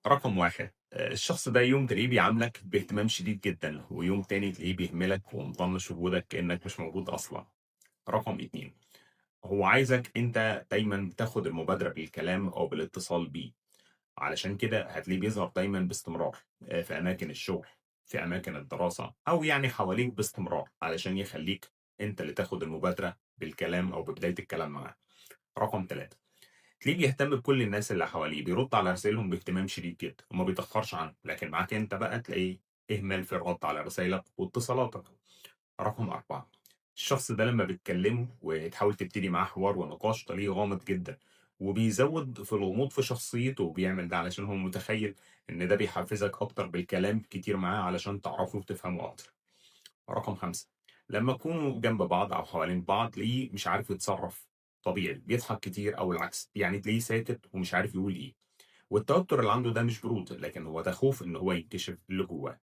رقم 1 الشخص ده يوم تلاقيه بيعاملك باهتمام شديد جدًا، ويوم تاني تلاقيه بيهملك ومطنّش وجودك كإنك مش موجود أصلًا. رقم 2 هو عايزك أنت دايمًا تاخد المبادرة بالكلام أو بالاتصال بيه، علشان كده هتلاقيه بيظهر دايمًا باستمرار في أماكن الشغل، في أماكن الدراسة، أو يعني حواليك باستمرار، علشان يخلّيك أنت اللي تاخد المبادرة بالكلام أو ببداية الكلام معاه. رقم 3 تلاقيه بيهتم بكل الناس اللي حواليه، بيرد على رسايلهم باهتمام شديد جدًا وما بيتأخرش عنهم، لكن معاك أنت بقى تلاقيه إهمال في الرد على رسايلك واتصالاتك. رقم 4 الشخص ده لمّا بتكلمه وتحاول تبتدي معاه حوار ونقاش تلاقيه غامض جدًا، وبيزوّد في الغموض في شخصيته، وبيعمل ده علشان هو متخيل إن ده بيحفزك أكتر بالكلام كتير معاه علشان تعرفوا وتفهموا أكتر. رقم 5 لمّا تكونوا جنب بعض أو حوالين بعض تلاقيه مش عارف يتصرّف طبيعي، بيضحك كتير أو العكس، يعني تلاقيه ساكت ومش عارف يقول إيه، والتوتر اللي عنده ده مش برود، لكن هو ده خوف إن هو يكتشف اللي جواه.